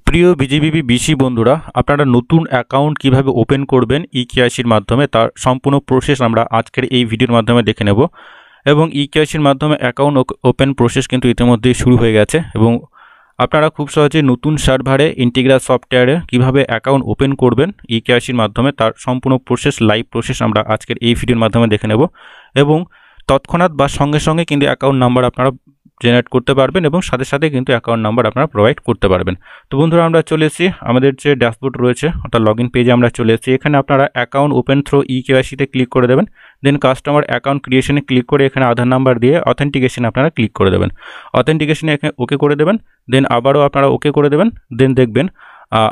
প্রিয় বিজিবিবি বিসি বন্ধুরা, আপনারা নতুন অ্যাকাউন্ট কিভাবে ওপেন করবেন ইকেআইসির মাধ্যমে তার সম্পূর্ণ প্রসেস আমরা আজকের এই ভিডিওর মাধ্যমে দেখে নেব। এবং ইকেআইসির মাধ্যমে অ্যাকাউন্ট ওপেন প্রসেস কিন্তু ইতিমধ্যেই শুরু হয়ে গেছে এবং আপনারা খুব সহজে নতুন সার্ভারে ইন্টিগ্রাস সফটওয়্যারে কিভাবে অ্যাকাউন্ট ওপেন করবেন ইকেআইসির মাধ্যমে তার সম্পূর্ণ প্রসেস লাইভ প্রসেস আমরা আজকের এই ভিডিওর মাধ্যমে দেখে নেব। এবং তৎক্ষণাৎ বা সঙ্গে সঙ্গে কিন্তু অ্যাকাউন্ট নাম্বার আপনারা জেনারেট করতে পারবেন এবং সাথে সাথে কিন্তু অ্যাকাউন্ট নাম্বার আপনারা প্রোভাইড করতে পারবেন। তো বন্ধুরা, আমরা চলে এসেছি আমাদের যে ড্যাশবোর্ড রয়েছে অর্থাৎ লগ ইন পেজে আমরা চলে এসেছি। এখানে আপনারা অ্যাকাউন্ট ওপেন থ্রু ইকেআইসিতে ক্লিক করে দেবেন। দেন কাস্টমার অ্যাকাউন্ট ক্রিয়েশনে ক্লিক করে এখানে আধার নাম্বার দিয়ে অথেন্টিকেশনে আপনারা ক্লিক করে দেবেন। অথেন্টিকেশনে এখানে ওকে করে দেবেন। দেন আবারও আপনারা ওকে করে দেবেন। দেন দেখবেন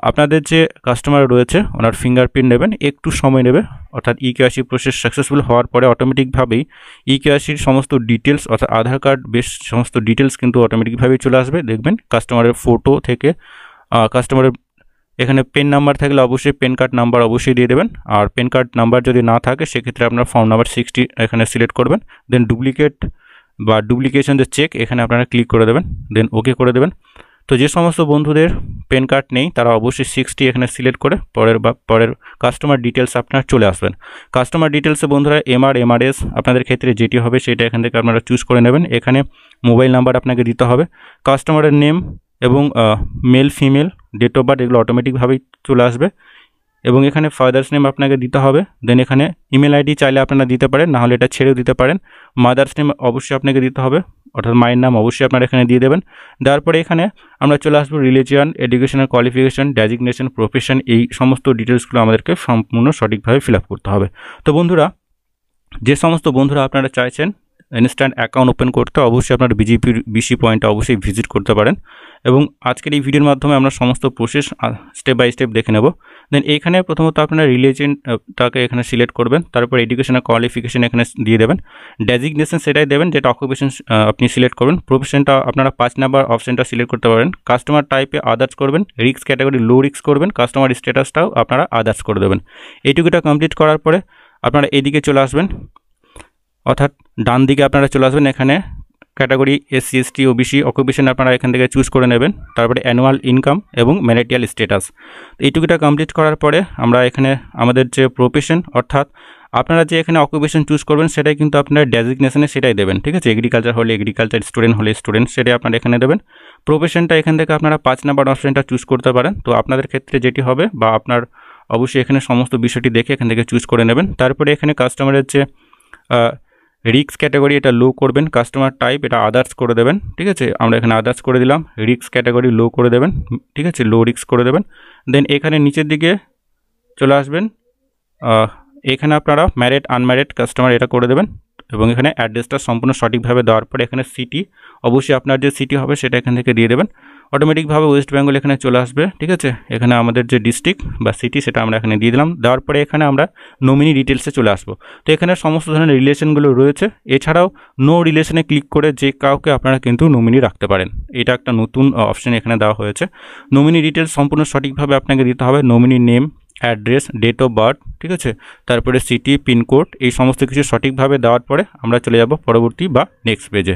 আপনাদের যে কাস্টমার রয়েছে ওনার ফিঙ্গারপ্রিন্ট নেবেন, একটু সময় নেবে। অর্থাৎ ইকেআইসি প্রসেস সাকসেসফুল হওয়ার পরে অটোমেটিকভাবেই ইকেআইসির সমস্ত ডিটেলস অর্থাৎ আধার কার্ড বেস সমস্ত ডিটেলস কিন্তু অটোমেটিকভাবেই চলে আসবে। দেখবেন কাস্টমারের ফটো থেকে কাস্টমারের এখানে পেন নাম্বার থাকলে অবশ্যই পেন কার্ড নাম্বার অবশ্যই দিয়ে দেবেন। আর পেন কার্ড নাম্বার যদি না থাকে সেক্ষেত্রে আপনার ফর্ম নাম্বার 60 এখানে সিলেক্ট করবেন। দেন ডুপ্লিকেট বা ডুপ্লিকেশন যে চেক এখানে আপনারা ক্লিক করে দেবেন। দেন ওকে করে দেবেন। তো যে সমস্ত বন্ধুদের পেন কার্ড নেই তারা অবশ্যই 60 এখানে সিলেক্ট করে পরের কাস্টমার ডিটেলস আপনারা চলে আসবেন। কাস্টমার ডিটেলসে বন্ধুরা এমআরএস আপনাদের ক্ষেত্রে যেটি হবে সেটা এখান থেকে আপনারা চুজ করে নেবেন। এখানে মোবাইল নাম্বার আপনাকে দিতে হবে, কাস্টমারের নেম এবং male female date of birth এগুলো অটোমেটিকভাবেই চলে আসবে। এবং এখানে ফাদার্স নেম আপনাকে দিতে হবে। দেন এখানে ইমেল আইডি চাইলে আপনারা দিতে পারেন, নাহলে এটা ছেড়েও দিতে পারেন। মাদার্স নেম অবশ্যই আপনাকে দিতে হবে, অর্থাৎ মায়ের নাম অবশ্যই আপনারা এখানে দিয়ে দেবেন। দেওয়ার পরে এখানে আমরা চলে আসবো religion, educational qualification, designation, profession, এই সমস্ত ডিটেলসগুলো আমাদেরকে সম্পূর্ণ সঠিকভাবে ফিল আপ করতে হবে। তো বন্ধুরা, যে সমস্ত বন্ধুরা আপনারা চাইছেন ইনস্ট্যান্ট অ্যাকাউন্ট ওপেন করতে অবশ্যই আপনার বিসি পয়েন্টে অবশ্যই ভিজিট করতে পারেন। এবং আজকের এই ভিডিওর মাধ্যমে আমরা সমস্ত প্রসেস স্টেপ বাই স্টেপ দেখে নেব। দেন এইখানে প্রথমত আপনারা রিলিজিয়নটাকে এখানে সিলেক্ট করবেন, তারপর এডুকেশনাল কোয়ালিফিকেশন এখানে দিয়ে দেবেন। ডেজিগনেশন সেটাই দেবেন যেটা অকুপেশন আপনি সিলেক্ট করবেন। প্রফেশনটা আপনারা 5 নাম্বার অপশনটা সিলেক্ট করতে পারেন। কাস্টমার টাইপে আদার্স করবেন, রিস্ক ক্যাটাগরি লো রিস্ক করবেন, কাস্টমার স্ট্যাটাসটাও আপনারা আদার্স করে দেবেন। এইটুকুটা কমপ্লিট করার পরে আপনারা এদিকে চলে আসবেন, অর্থাৎ ডান দিকে আপনারা চলে আসবেন। এখানে category SC ST OBC occupation আপনারা এখান থেকে চুজ করে নেবেন। তারপরে অ্যানুয়াল ইনকাম এবং ম্যারিটাল স্ট্যাটাস। এইটুকুটা কমপ্লিট করার পরে আমরা এখানে আমাদের যে প্রফেশন অর্থাৎ আপনারা যে এখানে অকুপেশন চুজ করবেন সেটাই কিন্তু আপনারা ডেজিগনেশনে সেটাই দেবেন, ঠিক আছে। এগ্রিকালচার হলে এগ্রিকালচার, স্টুডেন্ট হলে স্টুডেন্ট, সেটাই আপনারা এখানে দেবেন। প্রফেশনটা এখান থেকে আপনারা 5 নাম্বার অপশনটা চুজ করতে পারেন। তো আপনাদের ক্ষেত্রে যেটি হবে বা আপনার অবশ্যই এখানে সমস্ত বিষয়টি দেখে এখান থেকে চুজ করে নেবেন। তারপরে এখানে কাস্টমারের যে রিস্ক ক্যাটাগরি এটা লো করবেন, কাস্টমার টাইপ এটা আদার্স করে দেবেন, ঠিক আছে। আমরা এখানে আদার্স করে দিলাম, রিস্ক ক্যাটাগরি লো করে দেবেন, ঠিক আছে, লো রিস্ক করে দেবেন। দেন এখানে নিচের দিকে চলে আসবেন, এখানে আপনারা ম্যারিড আনম্যারিড কাস্টমার এটা করে দেবেন। এবং এখানে অ্যাড্রেসটা সম্পূর্ণ সঠিকভাবে দেওয়ার পরে এখানে সিটি অবশ্যই আপনার যে সিটি হবে সেটা এখান থেকে দিয়ে দেবেন। অটোমেটিকভাবে ওয়েস্ট বেঙ্গল এখানে চলে আসবে, ঠিক আছে। এখানে আমাদের যে ডিস্ট্রিক্ট বা সিটি সেটা আমরা এখানে দিয়ে দিলাম। দেওয়ার পরে এখানে আমরা নমিনি ডিটেলসে চলে আসবো। তো এখানে সমস্ত ধরনের রিলেশনগুলো রয়েছে। এছাড়াও নো রিলেশনে ক্লিক করে যে কাউকে আপনারা কিন্তু নমিনি রাখতে পারেন। এটা একটা নতুন অপশন এখানে দেওয়া হয়েছে। নমিনি ডিটেলস সম্পূর্ণ সঠিকভাবে আপনাকে দিতে হবে। Nominee name, address, date of birth, ঠিক আছে, তারপরে সিটি, পিনকোড, এই সমস্ত কিছু সঠিকভাবে দেওয়ার পরে আমরা চলে যাব পরবর্তী বা নেক্সট পেজে।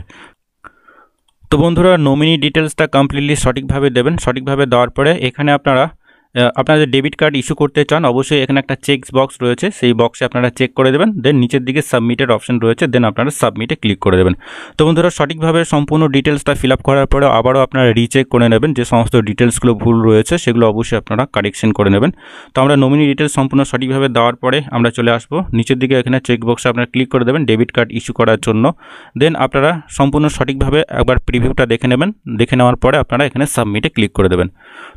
তো বন্ধুরা, নমিনি ডিটেলসটা কমপ্লিটলি সঠিকভাবে দেবেন। সঠিকভাবে দেওয়ার পরে এখানে আপনারা আপনারা যে ডেবিট কার্ড ইস্যু করতে চান অবশ্যই এখানে একটা চেক বক্স রয়েছে, সেই বক্সে আপনারা চেক করে দেবেন। দেন নিচের দিকে সাবমিটের অপশন রয়েছে, দেন আপনারা সাবমিটে ক্লিক করে দেবেন। তো বন্ধুরা, সঠিকভাবে সম্পূর্ণ ডিটেলসটা ফিল আপ করার পরে আবারও আপনারা রিচেক করে নেবেন। যে সমস্ত ডিটেলসগুলো ভুল রয়েছে সেগুলো অবশ্যই আপনারা কারেকশন করে নেবেন। তো আমরা নমিনি ডিটেলস সম্পূর্ণ সঠিকভাবে দেওয়ার পরে আমরা চলে আসবো নিচের দিকে, এখানে চেক বক্সে আপনারা ক্লিক করে দেবেন ডেবিট কার্ড ইস্যু করার জন্য। দেন আপনারা সম্পূর্ণ সঠিকভাবে একবার প্রিভিউটা দেখে নেবেন। দেখে নেওয়ার পরে আপনারা এখানে সাবমিটে ক্লিক করে দেবেন।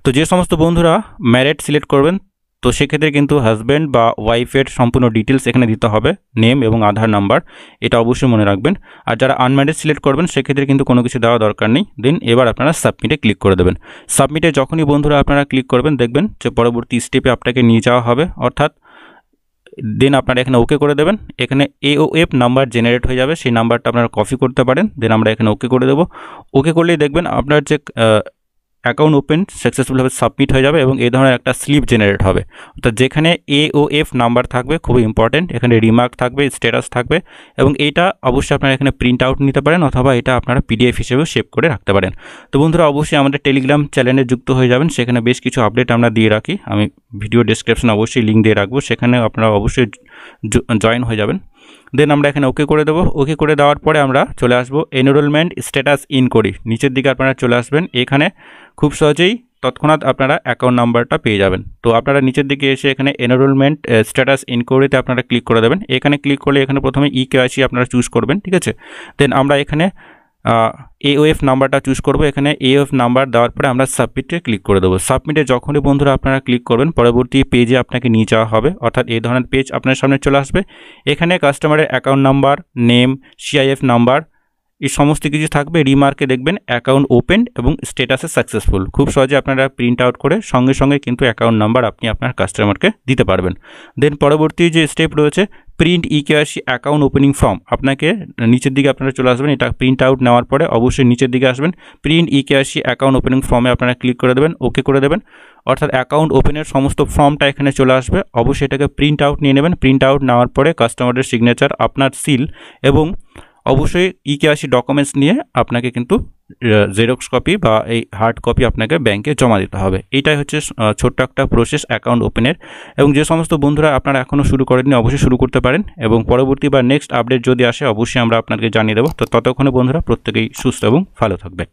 তো যে সমস্ত বন্ধুরা ম্যারিড সিলেক্ট করবেন তো সেক্ষেত্রে কিন্তু হাজব্যান্ড বা ওয়াইফের সম্পূর্ণ ডিটেলস এখানে দিতে হবে, নেম এবং আধার নাম্বার, এটা অবশ্যই মনে রাখবেন। আর যারা আনম্যারিড সিলেক্ট করবেন সেক্ষেত্রে কিন্তু কোনো কিছু দেওয়া দরকার নেই। দেন এবার আপনারা সাবমিটে ক্লিক করে দেবেন। সাবমিটে যখনই বন্ধুরা আপনারা ক্লিক করবেন দেখবেন যে পরবর্তী স্টেপে আপনাকে নিয়ে যাওয়া হবে, অর্থাৎ দেন আপনারা এখানে ওকে করে দেবেন। এখানে এওএফ নাম্বার জেনারেট হয়ে যাবে, সেই নাম্বারটা আপনারা কপি করতে পারেন। দেন আমরা এখানে ওকে করে দেবো। ওকে করলেই দেখবেন আপনার যে অ্যাকাউন্ট ওপেন সাকসেসফুলভাবে সাবমিট হয়ে যাবে এবং এই ধরনের একটা স্লিপ জেনারেট হবে, অর্থাৎ যেখানে AOF নাম্বার থাকবে, খুবই ইম্পর্টেন্ট, এখানে রিমার্ক থাকবে, স্ট্যাটাস থাকবে এবং এটা অবশ্যই আপনারা এখানে প্রিন্ট আউট নিতে পারেন অথবা এটা আপনারা PDF হিসেবেও সেভ করে রাখতে পারেন। তো বন্ধুরা অবশ্যই আমাদের টেলিগ্রাম চ্যানেলে যুক্ত হয়ে যাবেন, সেখানে বেশ কিছু আপডেট আমরা দিয়ে রাখি, আমি ভিডিও ডেসক্রিপশনে অবশ্যই লিঙ্ক দিয়ে রাখবো, সেখানে আপনারা অবশ্যই জয়েন হয়ে যাবেন। দেন আমরা এখানে ওকে করে দেবো। ওকে করে দেওয়ার পরে আমরা চলে আসবো এনরোলমেন্ট স্ট্যাটাস ইনকোয়ারি, নিচের দিকে আপনারা চলে আসবেন, এখানে খুব সহজেই তৎক্ষণাৎ আপনারা অ্যাকাউন্ট নাম্বারটা পেয়ে যাবেন। তো আপনারা নিচের দিকে এসে এখানে এনরোলমেন্ট স্ট্যাটাস ইনকোয়ারিতে আপনারা ক্লিক করে দেবেন। এখানে ক্লিক করলে এখানে প্রথমে EKYC আপনারা চুজ করবেন, ঠিক আছে। দেন আমরা এখানে AOF নাম্বারটা চুজ করব, এখানে AOF নাম্বার দেওয়ার পরে আমরা সাবমিটে ক্লিক করে দেবো। সাবমিটে যখনই বন্ধুরা আপনারা ক্লিক করবেন পরবর্তী পেজে আপনাকে নিয়ে যাওয়া হবে, অর্থাৎ এই ধরনের পেজ আপনার সামনে চলে আসবে। এখানে কাস্টমারের account number, name, CIF number এই সমস্ত কিছু থাকবে। রিমার্কে দেখবেন অ্যাকাউন্ট ওপেন এবং স্ট্যাটাসে সাকসেসফুল। খুব সহজে আপনারা প্রিন্ট আউট করে সঙ্গে সঙ্গে কিন্তু অ্যাকাউন্ট নাম্বার আপনি আপনার কাস্টমারকে দিতে পারবেন। দেন পরবর্তী যে স্টেপ রয়েছে print EKYC account opening form, আপনাকে নিচের দিকে আপনারা চলে আসবেন, এটা প্রিন্ট আউট নেওয়ার পরে অবশ্যই নিচের দিকে আসবেন, প্রিন্ট EKYC অ্যাকাউন্ট ওপেনিং ফর্মে আপনারা ক্লিক করে দেবেন, ওকে করে দেবেন, অর্থাৎ অ্যাকাউন্ট ওপেনের সমস্ত ফর্মটা এখানে চলে আসবে। অবশ্যই এটাকে প্রিন্ট আউট নিয়ে নেবেন। প্রিন্ট আউট নেওয়ার পরে কাস্টমারের সিগনেচার, আপনার সিল এবং অবশ্যই EKYC ডকুমেন্টস নিয়ে আপনাকে কিন্তু জেরক্স কপি বা এই হার্ড কপি আপনাকে ব্যাংকে জমা দিতে হবে। এটাই হচ্ছে ছোট্ট একটা প্রসেস অ্যাকাউন্ট ওপেনের। এবং যে সমস্ত বন্ধুরা আপনারা এখনও শুরু করেননি অবশ্যই শুরু করতে পারেন এবং পরবর্তী বা নেক্সট আপডেট যদি আসে অবশ্যই আমরা আপনাকে জানিয়ে দেবো। তো ততক্ষণে বন্ধুরা প্রত্যেকেই সুস্থ এবং ভালো থাকবে।